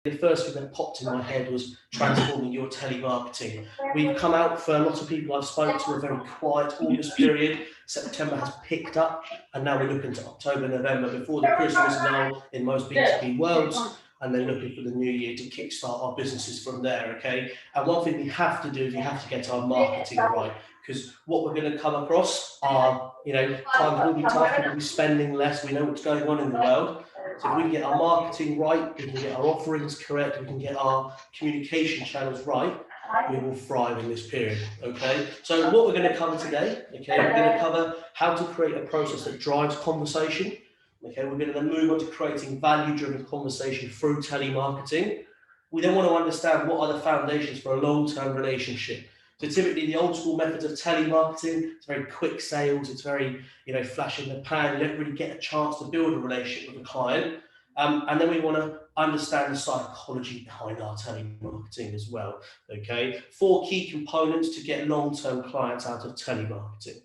the first thing that popped in my head was transforming your telemarketing. We've come out, for a lot of people I've spoken to, a very quiet August period. September has picked up, and now we're looking to October, November, before the Christmas lull in most B2B worlds, and then looking for the new year to kickstart our businesses from there, okay? And one thing we have to do is we have to get our marketing right, because what we're going to come across are, times will be tough, we'll be spending less, we know what's going on in the world. So if we can get our marketing right, we can get our offerings correct, we can get our communication channels right, we will thrive in this period, okay? So what we're going to cover today, okay, we're going to cover how to create a process that drives conversation, okay? We're going to then move on to creating value-driven conversation through telemarketing. We then want to understand what are the foundations for a long-term relationship. So typically the old school methods of telemarketing, it's very quick sales, it's very, flash in the pan, you don't really get a chance to build a relationship with a client. And then we want to understand the psychology behind our telemarketing as well, okay? 4 key components to get long-term clients out of telemarketing.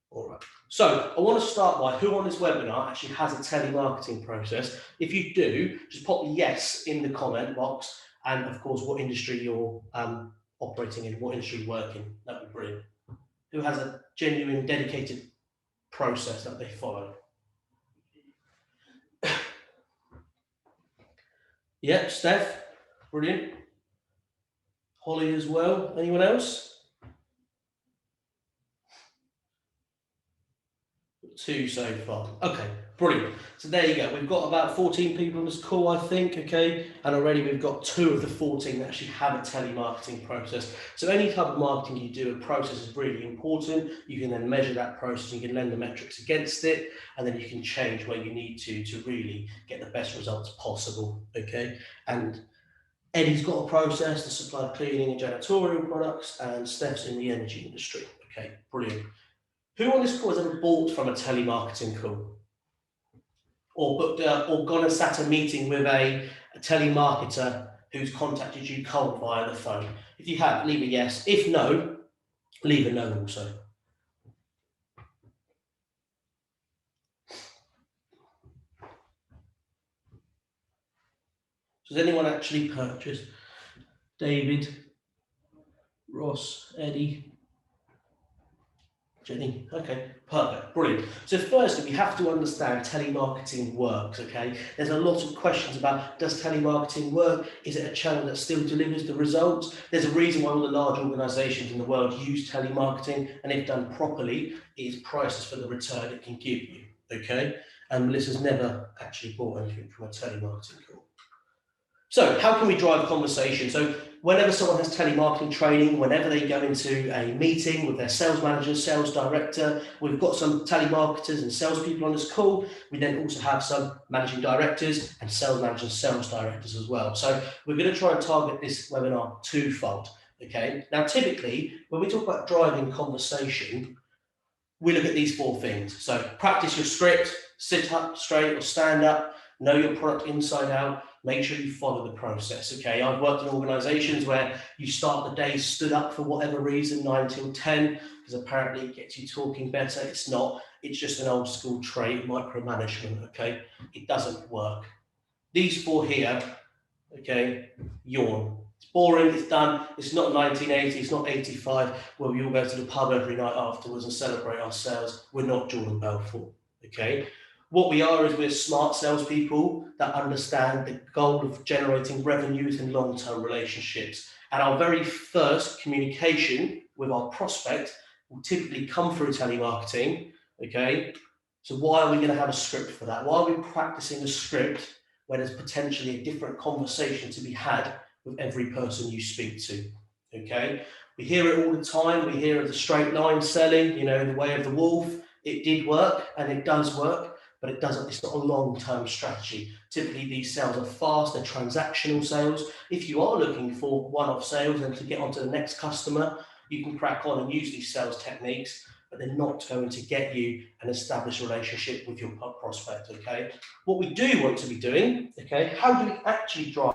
All right, so I want to start by who on this webinar actually has a telemarketing process. If you do, just pop yes in the comment box, and of course what industry you're operating in, what industry you're working. That would be brilliant. Who has a genuine, dedicated process that they follow? Yep, Steph, brilliant. Holly as well. Anyone else? 2 so far. Okay, brilliant. So there you go. We've got about 14 people on this call, I think, okay? And already we've got 2 of the 14 that actually have a telemarketing process. So any type of marketing you do, a process is really important. You can then measure that process, you can lend the metrics against it, and then you can change where you need to really get the best results possible, okay? And Eddie's got a process to supply cleaning and janitorial products, and Steph's in the energy industry. Okay, brilliant. Who on this call has ever bought from a telemarketing call? Or booked or gone and sat a meeting with a telemarketer who's contacted you cold via the phone? If you have, leave a yes. If no, leave a no also. Does anyone actually purchase? David, Ross, Eddie, Jenny? Okay, perfect, brilliant. So firstly, we have to understand telemarketing works, okay? There's a lot of questions about, does telemarketing work? Is it a channel that still delivers the results? There's a reason why all the large organizations in the world use telemarketing, and if done properly, it is priceless for the return it can give you, okay? And Melissa's never actually bought anything from a telemarketing call. So how can we drive conversation? So whenever someone has telemarketing training, whenever they go into a meeting with their sales manager, sales director, we've got some telemarketers and salespeople on this call. We then also have some managing directors and sales managers, sales directors as well. So we're going to try and target this webinar twofold. Okay. Now, typically, when we talk about driving conversation, we look at these 4 things. So practice your script, sit up straight or stand up, know your product inside out. Make sure you follow the process, okay? I've worked in organizations where you start the day stood up for whatever reason, 9 till 10, because apparently it gets you talking better. It's not. It's just an old school trait, micromanagement, okay? It doesn't work. These 4 here, okay, yawn. It's boring, it's done. It's not 1980, it's not 85, where we all go to the pub every night afterwards and celebrate our sales. We're not Jordan Belfort, okay? What we are is we're smart salespeople that understand the goal of generating revenues and long-term relationships. And our very first communication with our prospect will typically come through telemarketing, okay? So why are we going to have a script for that? Why are we practicing a script when there's potentially a different conversation to be had with every person you speak to, okay? We hear it all the time. We hear of the straight line selling, the way of the wolf. It did work and it does work. But it's not a long-term strategy. Typically, these sales are fast, they're transactional sales. If you are looking for one-off sales and to get onto the next customer, you can crack on and use these sales techniques, but they're not going to get you an established relationship with your prospect, okay? What we do want to be doing, okay, how do we actually drive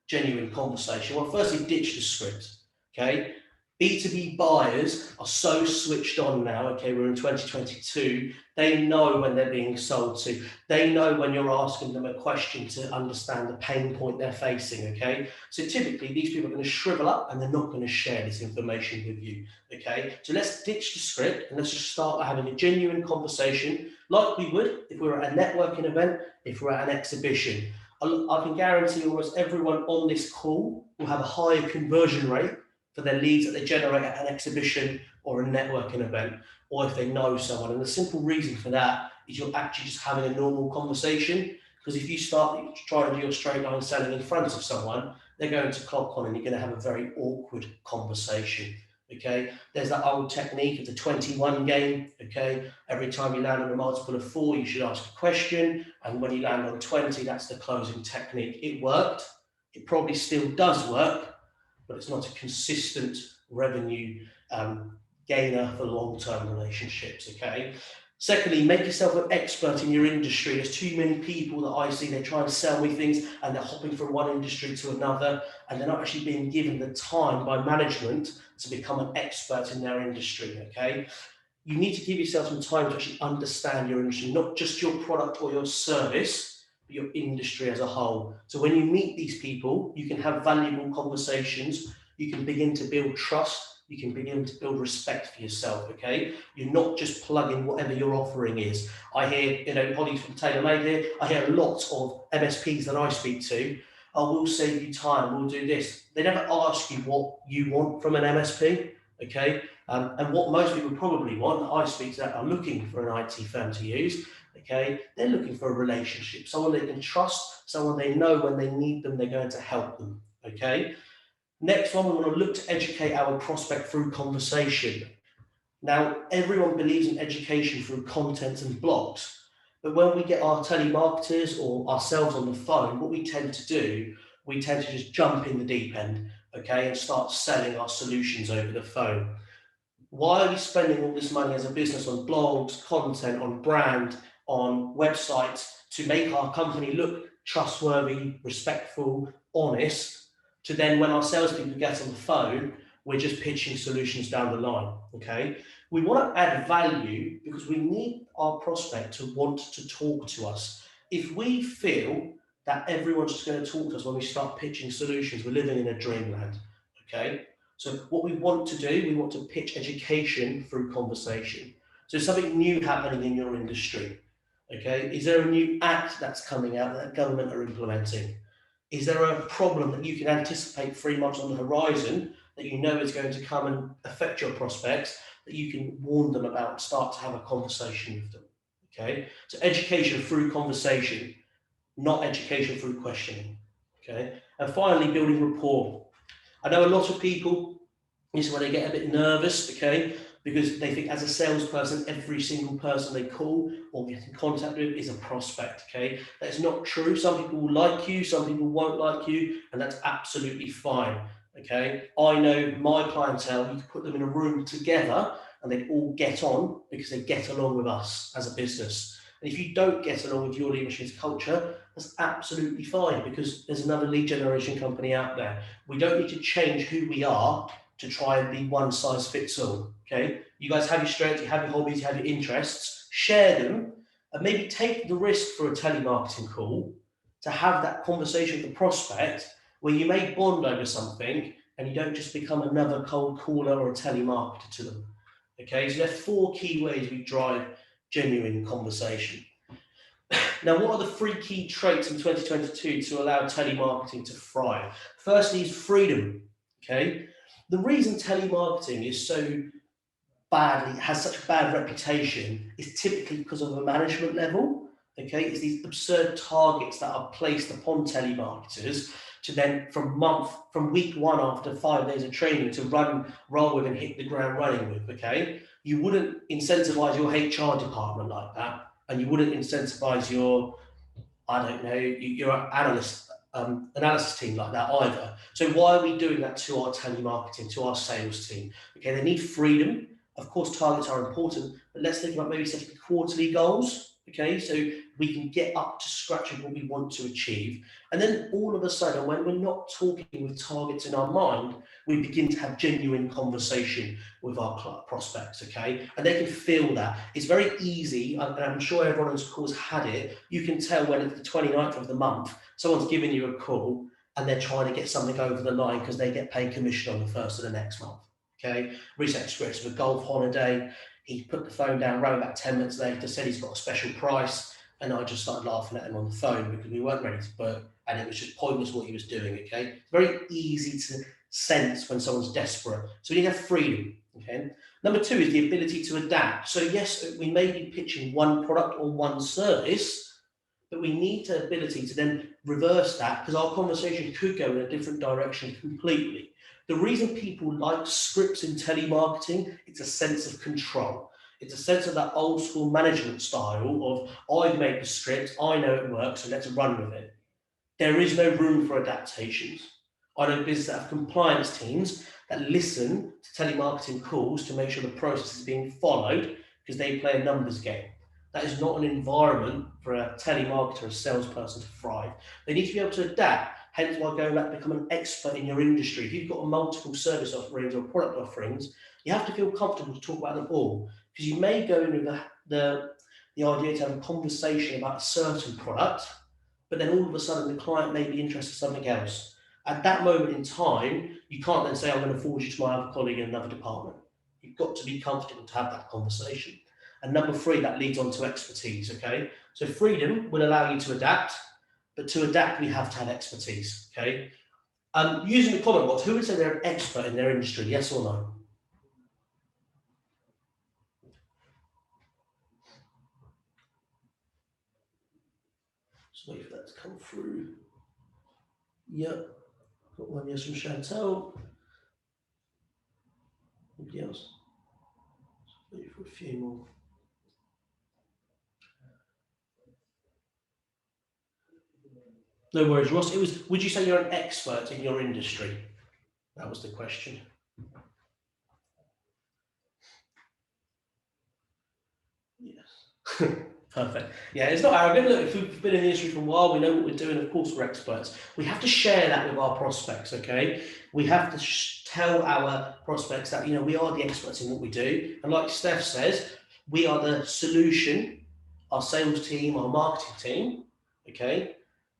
genuine conversation? Well, firstly, ditch the script, okay? B2B buyers are so switched on now, okay, we're in 2022, they know when they're being sold to. They know when you're asking them a question to understand the pain point they're facing, okay? So typically these people are going to shrivel up and they're not going to share this information with you, okay? So let's ditch the script and let's just start by having a genuine conversation like we would if we were at a networking event, if we're at an exhibition. I can guarantee almost everyone on this call will have a higher conversion rate for their leads that they generate at an exhibition or a networking event, or if they know someone. And the simple reason for that is you're actually just having a normal conversation. Because if you start trying to do your straight line selling in front of someone, they're going to clock on and you're going to have a very awkward conversation. Okay, there's that old technique of the 21 game. Okay, every time you land on a multiple of 4, you should ask a question, and when you land on 20, that's the closing technique. It worked. It probably still does work, but it's not a consistent revenue gainer for long-term relationships, okay? Secondly, make yourself an expert in your industry. There's too many people that I see, they try and sell me things and they're hopping from one industry to another, and they're not actually being given the time by management to become an expert in their industry, okay? You need to give yourself some time to actually understand your industry, not just your product or your service, but your industry as a whole. So when you meet these people, you can have valuable conversations, you can begin to build trust, you can begin to build respect for yourself, okay? You're not just plugging whatever your offering is. I hear, colleagues from Telemarketing here, I hear a lot of MSPs that I speak to, oh, we'll save you time, we'll do this. They never ask you what you want from an MSP, okay? And what most people probably want, that I speak to that are looking for an IT firm to use, okay, they're looking for a relationship, someone they can trust, someone they know when they need them, they're going to help them, okay? Next one, we want to look to educate our prospect through conversation. Now, everyone believes in education through content and blogs, but when we get our telemarketers or ourselves on the phone, what we tend to do, we tend to just jump in the deep end, okay, and start selling our solutions over the phone. Why are we spending all this money as a business on blogs, content, on brand, on websites to make our company look trustworthy, respectful, honest, to then when our salespeople get on the phone, we're just pitching solutions down the line, okay? We want to add value because we need our prospect to want to talk to us. If we feel that everyone's just going to talk to us when we start pitching solutions, we're living in a dreamland, okay? So what we want to do, we want to pitch education through conversation. So something new happening in your industry, okay? Is there a new act that's coming out that government are implementing? Is there a problem that you can anticipate 3 months on the horizon that you know is going to come and affect your prospects that you can warn them about and start to have a conversation with them, okay? So education through conversation, not education through questioning, okay? And finally, building rapport. I know a lot of people, this is where they get a bit nervous, okay, because they think as a salesperson, every single person they call or get in contact with is a prospect, okay? That's not true. Some people will like you, some people won't like you, and that's absolutely fine, okay? I know my clientele, you could put them in a room together and they'd all get on because they get along with us as a business. And if you don't get along with your leadership's culture, that's absolutely fine because there's another lead generation company out there. We don't need to change who we are to try and be one size fits all, okay? You guys have your strengths, you have your hobbies, you have your interests, share them, and maybe take the risk for a telemarketing call to have that conversation with the prospect where you may bond over something and you don't just become another cold caller or a telemarketer to them, okay? So there's 4 key ways we drive genuine conversation. Now, what are the 3 key traits in 2022 to allow telemarketing to thrive? Firstly is freedom, okay? The reason telemarketing is so has such a bad reputation is typically because of a management level, okay? It's these absurd targets that are placed upon telemarketers to then from week 1 after 5 days of training to roll with and hit the ground running with, okay? You wouldn't incentivize your HR department like that, and you wouldn't incentivize your, your analysis team like that either. So why are we doing that to our telemarketing, to our sales team? Okay, they need freedom. Of course, targets are important, but let's think about maybe setting quarterly goals, Okay, so we can get up to scratch with what we want to achieve. And then all of a sudden, when we're not talking with targets in our mind, we begin to have genuine conversation with our prospects, okay? And they can feel that. It's very easy, and I'm sure everyone on this call has had it. You can tell when it's the 29th of the month, someone's giving you a call and they're trying to get something over the line because they get paid commission on the first of the next month, okay? Recent experience with a golf holiday. He put the phone down, rang about 10 minutes later, said he's got a special price, and I just started laughing at him on the phone because we weren't ready to book, and it was just pointless what he was doing, okay? It's very easy to sense when someone's desperate. So we need to have freedom, okay? Number two is the ability to adapt. So yes, we may be pitching one product or one service, but we need the ability to then reverse that because our conversation could go in a different direction completely. The reason people like scripts in telemarketing, it's a sense of control. It's a sense of that old school management style of I've made the script, I know it works, so let's run with it. There is no room for adaptations. I know businesses that have compliance teams that listen to telemarketing calls to make sure the process is being followed because they play a numbers game. That is not an environment for a telemarketer, a salesperson to thrive. They need to be able to adapt. Hence why going back to become an expert in your industry. If you've got multiple service offerings or product offerings, you have to feel comfortable to talk about them all. Because you may go in with the idea to have a conversation about a certain product, but then all of a sudden the client may be interested in something else. At that moment in time, you can't then say, I'm going to forward you to my other colleague in another department. You've got to be comfortable to have that conversation. And number three, that leads on to expertise, okay? So freedom will allow you to adapt, but to adapt, we have to have expertise, okay? Using the comment box, who would say they're an expert in their industry, yes or no? Just wait for that to come through. Yep, got one yes from Chantel. Anybody else? Just wait for a few more. No worries, Ross. It was, would you say you're an expert in your industry? That was the question. Yes. Perfect. Yeah, it's not arrogant. Look, if we've been in the industry for a while, we know what we're doing. Of course, we're experts. We have to share that with our prospects, okay? We have to tell our prospects that, you know, we are the experts in what we do. And like Steph says, we are the solution, our sales team, our marketing team, okay?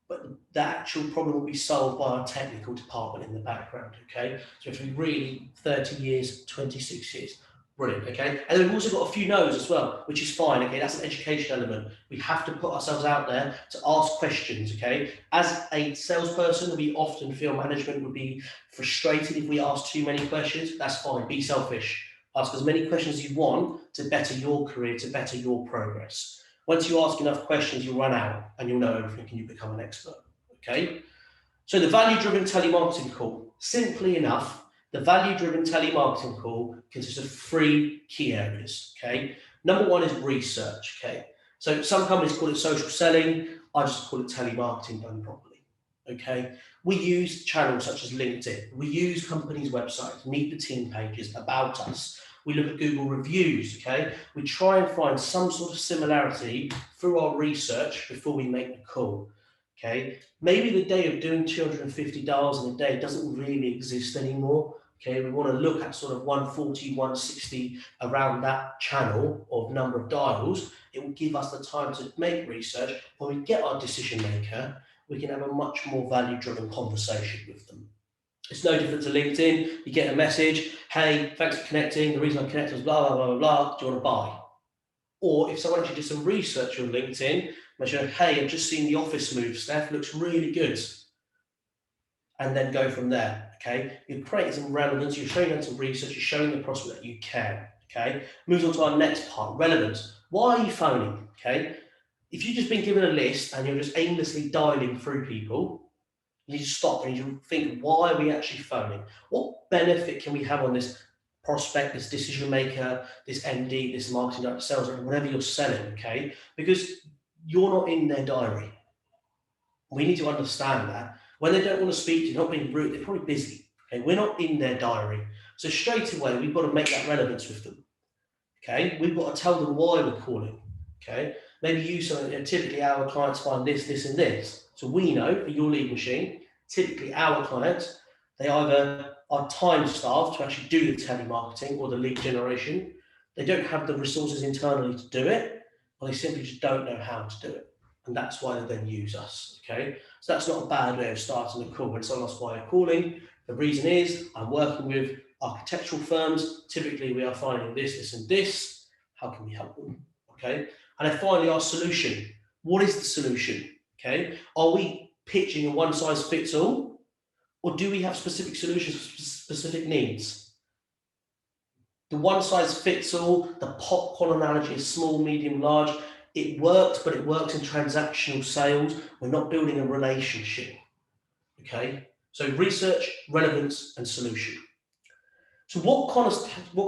But the actual problem will be solved by our technical department in the background, okay? So if we really 30 years, 26 years, brilliant, okay? And then we've also got a few no's as well, which is fine, okay? That's an education element. We have to put ourselves out there to ask questions, okay? As a salesperson, we often feel management would be frustrated if we ask too many questions. That's fine, be selfish. Ask as many questions as you want to better your career, to better your progress. Once you ask enough questions, you'll run out and you'll know everything and you become an expert, okay? So the value-driven telemarketing call, simply enough, the value-driven telemarketing call consists of three key areas, okay? Number one is research, okay? So some companies call it social selling, I just call it telemarketing done properly, okay? We use channels such as LinkedIn, we use companies' websites, meet the team pages, about us, we look at Google reviews, okay? We try and find some sort of similarity through our research before we make the call, okay? Maybe the day of doing 250 dials in a day doesn't really exist anymore, okay? We want to look at sort of 140, 160 around that channel of number of dials. It will give us the time to make research. When we get our decision maker, we can have a much more value-driven conversation with them. It's no different to LinkedIn. You get a message, hey, thanks for connecting. The reason I connected was blah, blah, blah, blah, blah. Do you want to buy? Or if someone actually did some research on LinkedIn, mention, hey, I've just seen the office move, Steph, looks really good. And then go from there, okay? You're creating some relevance, you're showing them some research, you're showing the prospect that you can, okay? Moves on to our next part, relevance. Why are you phoning, okay? If you've just been given a list and you're just aimlessly dialing through people, you need to stop and you think, why are we actually phoning? What benefit can we have on this prospect, this decision maker, this MD, this marketing director, sales, or whatever you're selling, okay? Because you're not in their diary. We need to understand that. When they don't want to speak to you, not being rude, they're probably busy. Okay, we're not in their diary. So straight away, we've got to make that relevance with them. Okay, we've got to tell them why we're calling. Okay, maybe use something, typically our clients find this, this and this. So we know for your lead machine, typically our clients, they either are time starved to actually do the telemarketing or the lead generation. They don't have the resources internally to do it, or they simply just don't know how to do it. And that's why they then use us, okay? So that's not a bad way of starting a call. When someone asks why you're calling, the reason is I'm working with architectural firms. Typically, we are finding this, this, and this. How can we help them? Okay. And then finally, our solution. What is the solution? Okay. Are we pitching a one size fits all, or do we have specific solutions for specific needs? The one size fits all, the popcorn analogy is small, medium, large. It works, but it works in transactional sales. We're not building a relationship. Okay. So research, relevance, and solution. So what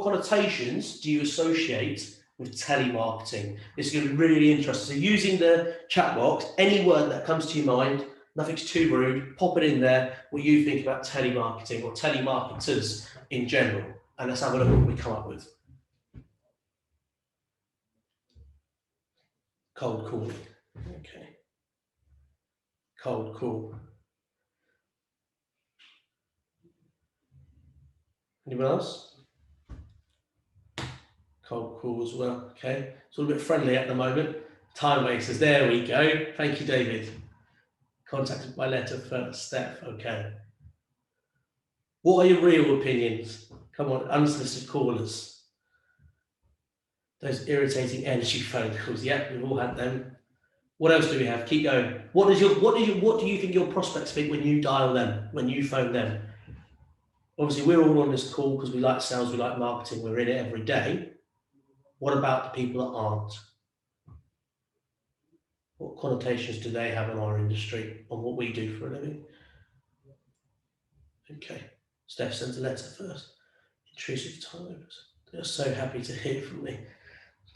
connotations do you associate with telemarketing? This is going to be really interesting. So using the chat box, any word that comes to your mind, nothing's too rude, pop it in there, what you think about telemarketing or telemarketers in general. And let's have a look at what we come up with. Cold calling. Okay. Cold call. Anyone else? Cold call as well. Okay. It's a little bit friendly at the moment. Time wasters. There we go. Thank you, David. Contacted by letter first. Steph. Okay. What are your real opinions? Come on, unsolicited callers. Those irritating energy phone calls. Yeah, we've all had them. What else do we have? Keep going. What do you think your prospects think when you dial them, when you phone them? Obviously, we're all on this call because we like sales, we like marketing, we're in it every day. What about the people that aren't? What connotations do they have in our industry on what we do for a living? Okay, Steph sends a letter first. Intrusive times. They're so happy to hear from me.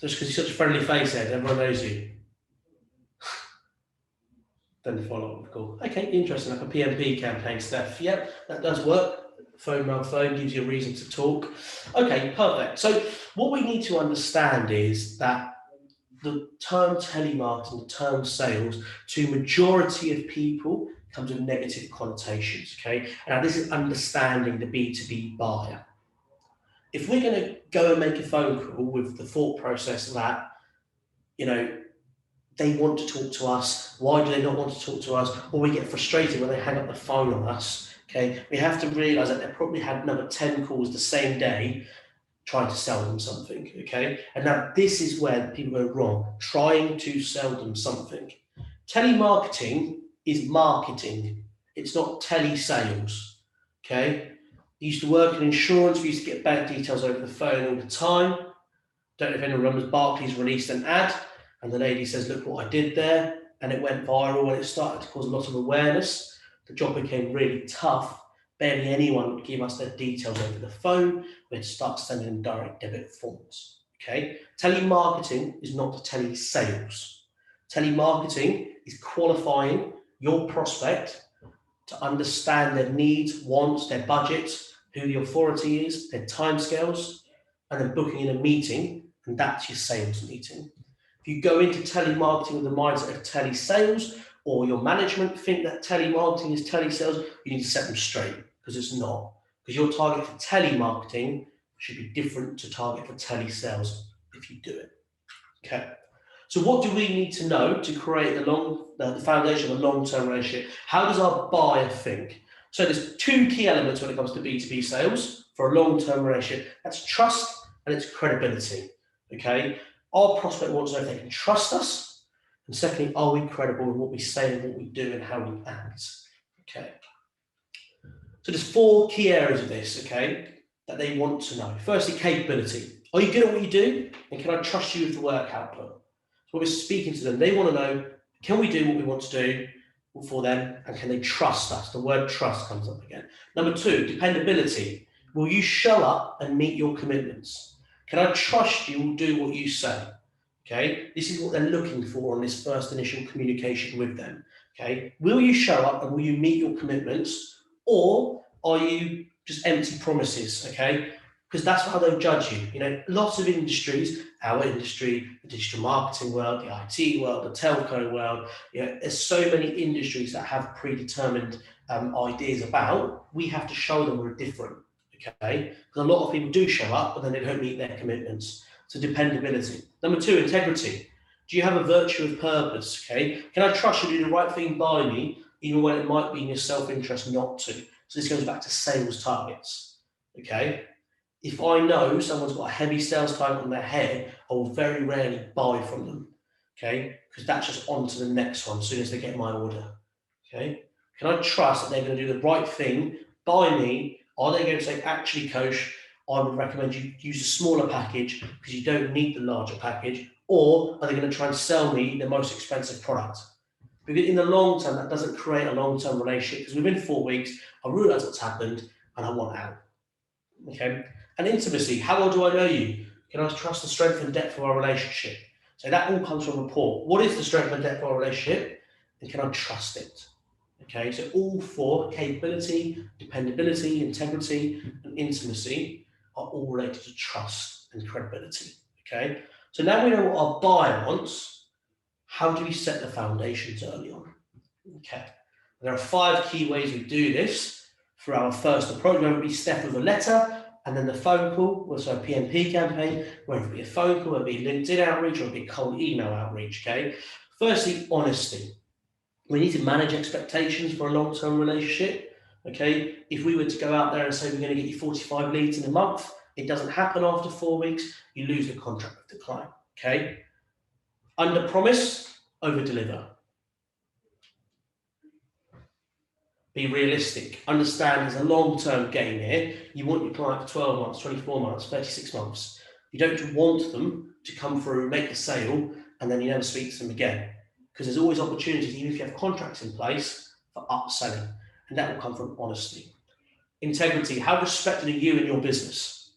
Just because you're such a friendly face, Ed, everyone knows you. Then follow up with call. Okay, interesting, like a PMP campaign, Steph. Yep, that does work. Phone around phone gives you a reason to talk. Okay, perfect. So what we need to understand is that the term telemarketing, the term sales, to majority of people comes with negative connotations, okay? Now this is understanding the B2B buyer. If we're going to go and make a phone call with the thought process that, you know, they want to talk to us, why do they not want to talk to us, or we get frustrated when they hang up the phone on us, okay, we have to realize that they probably had another 10 calls the same day trying to sell them something, okay? And now this is where people go wrong, trying to sell them something. Telemarketing is marketing. It's not telesales, okay? I used to work in insurance. We used to get bank details over the phone all the time. Don't know if anyone remembers, Barclays released an ad and the lady says, look what I did there. And it went viral and it started to cause a lot of awareness. The job became really tough. Barely anyone would give us their details over the phone. We'd start sending them direct debit forms, okay? Telemarketing is not telesales. Telemarketing is qualifying your prospect to understand their needs, wants, their budgets, who the authority is, their timescales, and then booking in a meeting, and that's your sales meeting. If you go into telemarketing with the mindset of telesales, or your management think that telemarketing is telesales, you need to set them straight, because it's not. Because your target for telemarketing should be different to target for telesales if you do it. Okay. So what do we need to know to create the foundation of a long-term relationship? How does our buyer think? So there's two key elements when it comes to B2B sales for a long-term relationship. That's trust and it's credibility, okay? Our prospect wants to know if they can trust us. And secondly, are we credible in what we say and what we do and how we act, okay? So there's four key areas of this, okay, that they want to know. Firstly, capability. Are you good at what you do? And can I trust you with the work output? So when we're speaking to them, they want to know, can we do what we want to do for them? And can they trust us? The word trust comes up again. Number two, dependability. Will you show up and meet your commitments? Can I trust you will do what you say? Okay, this is what they're looking for on this first initial communication with them. Okay, will you show up and will you meet your commitments? Or are you just empty promises? Okay, because that's how they'll judge you. You know, lots of industries, our industry, the digital marketing world, the IT world, the telco world, you know, there's so many industries that have predetermined ideas about. We have to show them we're different, okay? Because a lot of people do show up, but then they don't meet their commitments. So dependability. Number 2, integrity. Do you have a virtue of purpose, okay? Can I trust you to do the right thing by me, even when it might be in your self-interest not to? So this goes back to sales targets, okay? If I know someone's got a heavy sales target on their head, I will very rarely buy from them, okay? Because that's just on to the next one as soon as they get my order, okay? Can I trust that they're going to do the right thing by me? Are they going to say, actually, coach, I would recommend you use a smaller package because you don't need the larger package? Or are they going to try and sell me the most expensive product? Because in the long term, that doesn't create a long-term relationship, because within 4 weeks, I realise what's happened and I want out. Okay. And intimacy, how well do I know you? Can I trust the strength and depth of our relationship? So that all comes from rapport. What is the strength and depth of our relationship? And can I trust it? Okay, so all 4, capability, dependability, integrity, and intimacy, are all related to trust and credibility. Okay, so now we know what our buyer wants. How do we set the foundations early on? Okay, there are 5 key ways we do this. For our first approach, whether it be step with a letter, and then the phone call, also a PMP campaign, whether it be a phone call, whether it be LinkedIn outreach, or it be cold email outreach. Okay, firstly, honesty. We need to manage expectations for a long-term relationship. Okay, if we were to go out there and say we're going to get you 45 leads in a month, it doesn't happen after 4 weeks, you lose the contract with the client. Okay, under promise, over deliver. Be realistic. Understand there's a long-term game here. You want your client for 12 months, 24 months, 36 months. You don't want them to come through, make a sale, and then you never speak to them again. Because there's always opportunities, even if you have contracts in place, for upselling. And that will come from honesty. Integrity. How respected are you in your business?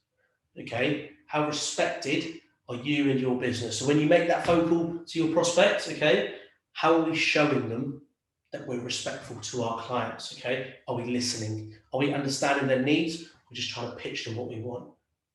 Okay. How respected are you in your business? So when you make that phone call to your prospects, okay, how are we showing them that we're respectful to our clients? Okay. Are we listening? Are we understanding their needs? We're just trying to pitch them what we want.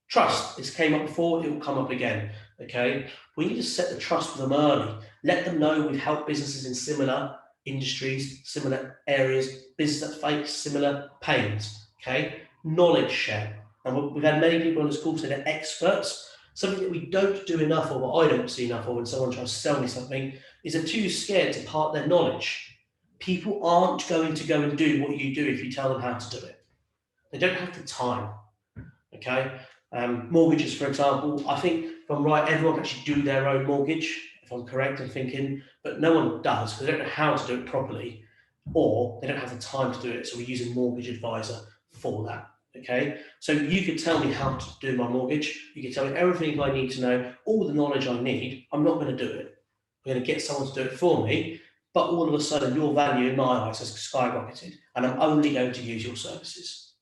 Trust. This came up before, it will come up again. Okay. We need to set the trust with them early. Let them know we've helped businesses in similar industries, similar areas, business that face similar pains. Okay. Knowledge share. And we've had many people on this call say they're experts. Something that we don't do enough of, or I don't see enough of when someone tries to sell me something, is they're too scared to part their knowledge. People aren't going to go and do what you do if you tell them how to do it. They don't have the time. Okay. Mortgages, for example, I think if I'm right, everyone can actually do their own mortgage, if I'm correct in thinking, but no one does because they don't know how to do it properly, or they don't have the time to do it. So we use a mortgage advisor for that. Okay, so you could tell me how to do my mortgage. You could tell me everything I need to know, all the knowledge I need. I'm not going to do it. I'm going to get someone to do it for me. But all of a sudden, your value in my eyes has skyrocketed, and I'm only going to use your services.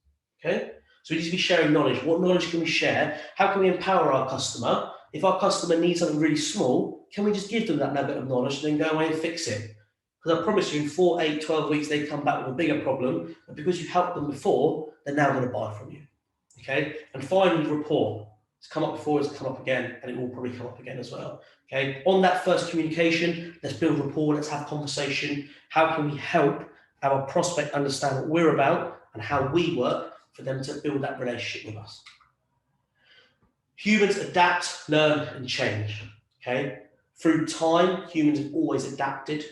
Okay. So we need to be sharing knowledge. What knowledge can we share? How can we empower our customer? If our customer needs something really small, can we just give them that nugget of knowledge and then go away and fix it? Because I promise you, in 4, 8, 12 weeks, they come back with a bigger problem. But because you've helped them before, they're now going to buy from you. Okay? And finally, rapport. It's come up before, it's come up again, and it will probably come up again as well. Okay? On that first communication, let's build rapport, let's have conversation. How can we help our prospect understand what we're about and how we work for them to build that relationship with us? Humans adapt, learn, and change. Okay? Through time, humans have always adapted.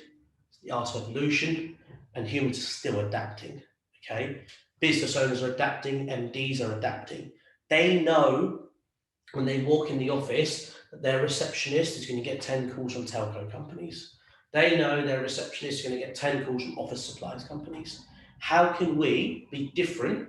It's the art of evolution, and humans are still adapting. Okay? Business owners are adapting, MDs are adapting. They know when they walk in the office that their receptionist is going to get 10 calls from telco companies. They know their receptionist is going to get 10 calls from office supplies companies. How can we be different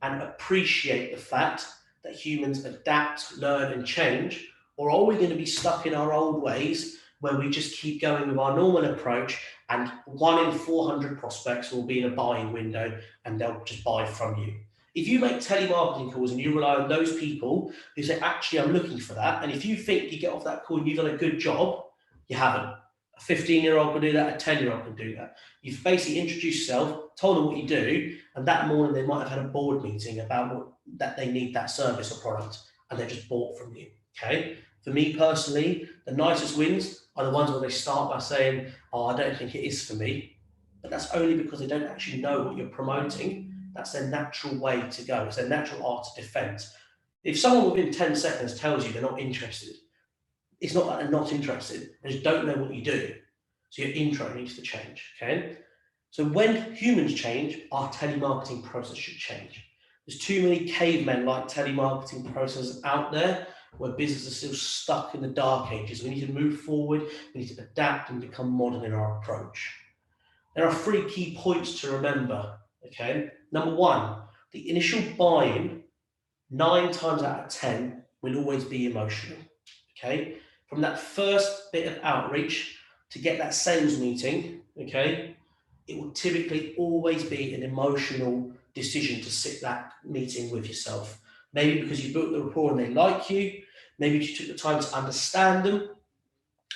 and appreciate the fact that humans adapt, learn, and change? Or are we going to be stuck in our old ways where we just keep going with our normal approach, and 1 in 400 prospects will be in a buying window and they'll just buy from you? If you make telemarketing calls and you rely on those people who say, actually, I'm looking for that, and if you think you get off that call and you've done a good job, you haven't. A 15-year-old can do that, a 10-year-old can do that. You've basically introduced yourself, told them what you do, and that morning they might have had a board meeting about that they need that service or product, and they've just bought from you, okay? For me personally, the nicest wins are the ones where they start by saying, oh, I don't think it is for me. But that's only because they don't actually know what you're promoting. That's their natural way to go. It's their natural art of defense. If someone within 10 seconds tells you they're not interested, it's not that they're not interested, they just don't know what you do. So your intro needs to change, okay? So when humans change, our telemarketing process should change. There's too many cavemen-like telemarketing processes out there where businesses are still stuck in the dark ages. We need to move forward, we need to adapt and become modern in our approach. There are 3 key points to remember, okay? Number 1, the initial buy-in, 9 times out of 10, will always be emotional, okay? From that first bit of outreach to get that sales meeting, okay, it will typically always be an emotional decision to sit that meeting with yourself. Maybe because you built the rapport and they like you, maybe you took the time to understand them,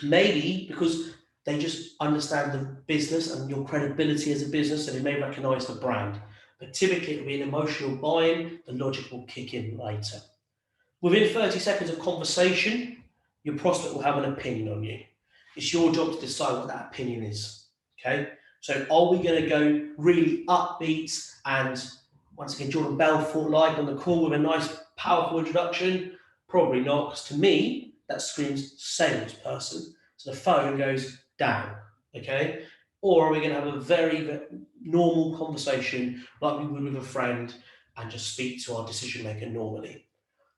maybe because they just understand the business and your credibility as a business and they may recognize the brand. But typically it'll be an emotional buy-in, the logic will kick in later. Within 30 seconds of conversation, your prospect will have an opinion on you. It's your job to decide what that opinion is, okay? So are we going to go really upbeat and once again, Jordan Belfort-like on the call with a nice, powerful introduction? Probably not, because to me, that screams salesperson. So the phone goes down, okay? Or are we going to have a very normal conversation like we would with a friend and just speak to our decision maker normally?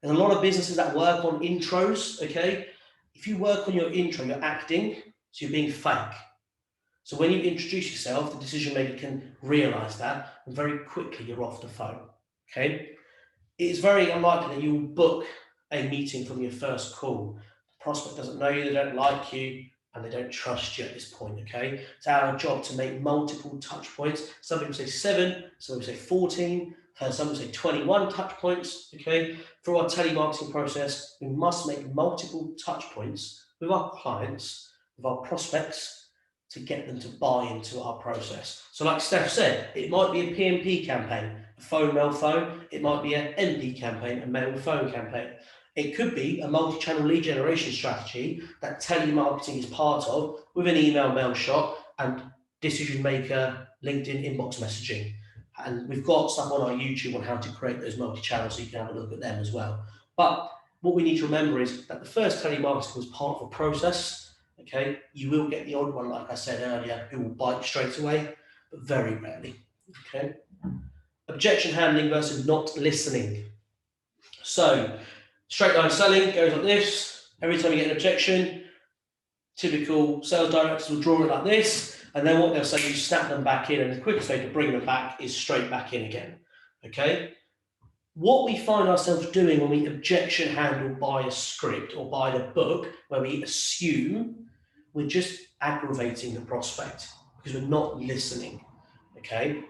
There's a lot of businesses that work on intros, okay? If you work on your intro, you're acting, so you're being fake. So when you introduce yourself, the decision maker can realize that, and very quickly you're off the phone, okay? It is very unlikely that you will book a meeting from your first call. The prospect doesn't know you, they don't like you, and they don't trust you at this point, okay? It's our job to make multiple touch points. Some people say 7, some people say 14, some people say 21 touch points, okay? Through our telemarketing process, we must make multiple touch points with our clients, with our prospects, to get them to buy into our process. So like Steph said, it might be a PMP campaign, a phone, mail, phone. It might be an MP campaign, a mail, phone campaign. It could be a multi-channel lead generation strategy that telemarketing is part of with an email mail shot and decision maker LinkedIn inbox messaging. And we've got stuff on our YouTube on how to create those multi-channels so you can have a look at them as well. But what we need to remember is that the first telemarketing was part of a process. Okay, you will get the odd one, like I said earlier, who will bite straight away, but very rarely. Okay, objection handling versus not listening. So, straight line selling goes like this. Every time you get an objection, typical sales directors will draw it like this, and then what they'll say, you snap them back in, and the quickest way to bring them back is straight back in again. Okay. What we find ourselves doing when we objection handle by a script or by the book, where we assume, we're just aggravating the prospect because we're not listening, okay?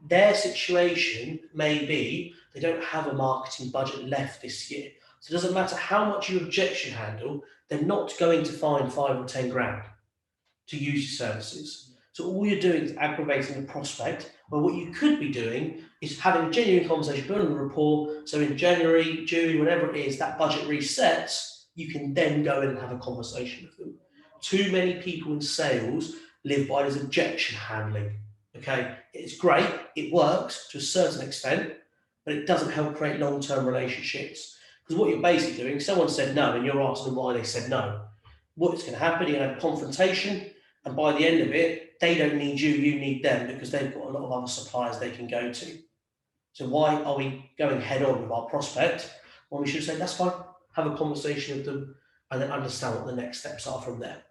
Their situation may be they don't have a marketing budget left this year. So it doesn't matter how much you objection handle, they're not going to find 5 or 10 grand to use your services. So all you're doing is aggravating the prospect, where what you could be doing is having a genuine conversation, building a rapport. So in January, June, whenever it is, that budget resets, you can then go in and have a conversation with them. Too many people in sales live by this objection handling. Okay, it's great, it works to a certain extent, but it doesn't help create long-term relationships. Because what you're basically doing, someone said no, and you're asking why they said no. What's going to happen? You're going to have confrontation, and by the end of it, they don't need you, you need them, because they've got a lot of other suppliers they can go to. So why are we going head on with our prospect when we should say, that's fine, have a conversation with them, and then understand what the next steps are from there.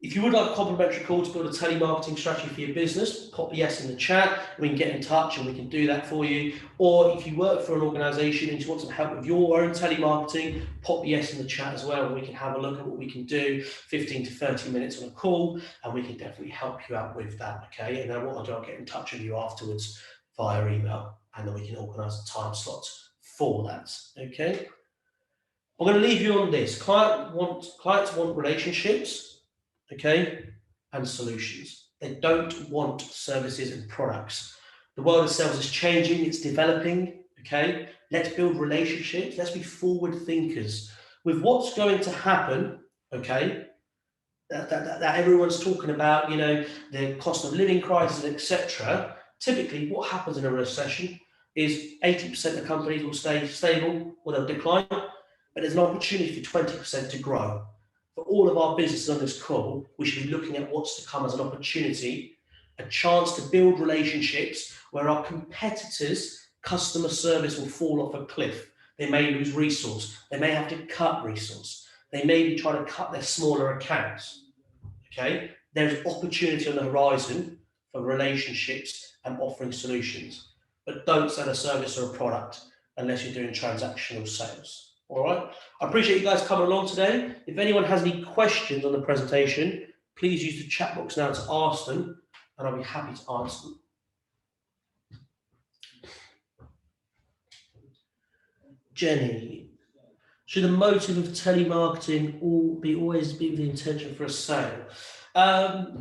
If you would like a complimentary call to build a telemarketing strategy for your business, pop yes in the chat. We can get in touch and we can do that for you. Or if you work for an organization and you want some help with your own telemarketing, pop yes in the chat as well, and we can have a look at what we can do, 15 to 30 minutes on a call, and we can definitely help you out with that, okay? And then what I'll do, I'll get in touch with you afterwards via email, and then we can organize a time slot for that, okay? I'm going to leave you on this. Clients want relationships. okay, and solutions. They don't want services and products. The world of sales is changing, it's developing, okay? Let's build relationships, let's be forward thinkers. With what's going to happen, okay, that everyone's talking about, you know, the cost of living crisis, etc. Typically, what happens in a recession is 80% of companies will stay stable or they'll decline, but there's an opportunity for 20% to grow. For all of our businesses on this call, we should be looking at what's to come as an opportunity, a chance to build relationships where our competitors' customer service will fall off a cliff. They may lose resource, they may have to cut resource, they may be trying to cut their smaller accounts. Okay, there's opportunity on the horizon for relationships and offering solutions, but don't sell a service or a product unless you're doing transactional sales. All right, I appreciate you guys coming along today. If anyone has any questions on the presentation, please use the chat box now to ask them, and I'll be happy to answer them. Jenny, should the motive of telemarketing always be the intention for a sale?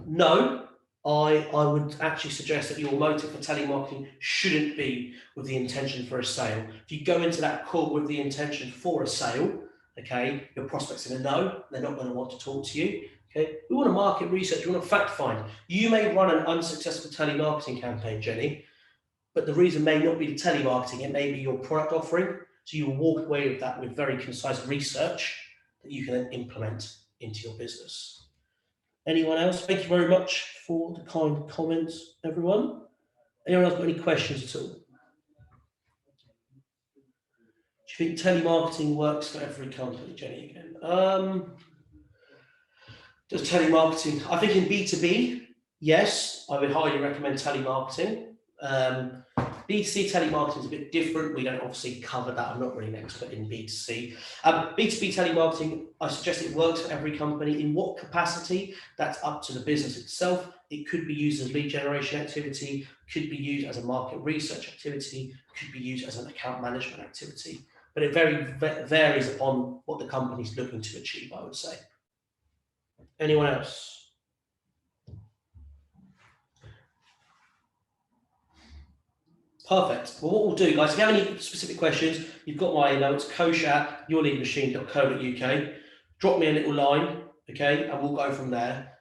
No, I would actually suggest that your motive for telemarketing shouldn't be with the intention for a sale. If you go into that call with the intention for a sale, okay, your prospects are going to know, they're not going to want to talk to you. Okay, we want to market research, we want to fact find. You may run an unsuccessful telemarketing campaign, Jenny, but the reason may not be the telemarketing, it may be your product offering. So you will walk away with that with very concise research that you can then implement into your business. Anyone else? Thank you very much for the kind comments, everyone. Anyone else got any questions at all? Do you think telemarketing works for every company, Jenny, again? Does telemarketing, I think in B2B, yes, I would highly recommend telemarketing. B2C telemarketing is a bit different. We don't obviously cover that. I'm not really an expert in B2C. B2B telemarketing, I suggest it works for every company. In what capacity? That's up to the business itself. It could be used as lead generation activity, could be used as a market research activity, could be used as an account management activity. But it varies upon what the company's looking to achieve, I would say. Anyone else? Perfect. Well, what we'll do, guys, if you have any specific questions, you've got my email. It's coach@yourleadmachine.co.uk. Drop me a little line, okay, and we'll go from there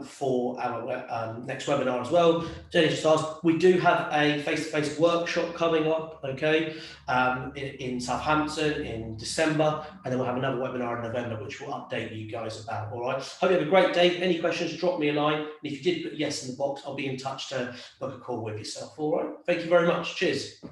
for our next webinar as well. Jenny just asked, we do have a face-to-face workshop coming up, okay, in Southampton in December, and then we'll have another webinar in November, which we'll update you guys about. All right. Hope you have a great day. Any questions, drop me a line. And if you did put yes in the box, I'll be in touch to book a call with yourself. All right. Thank you very much. Cheers.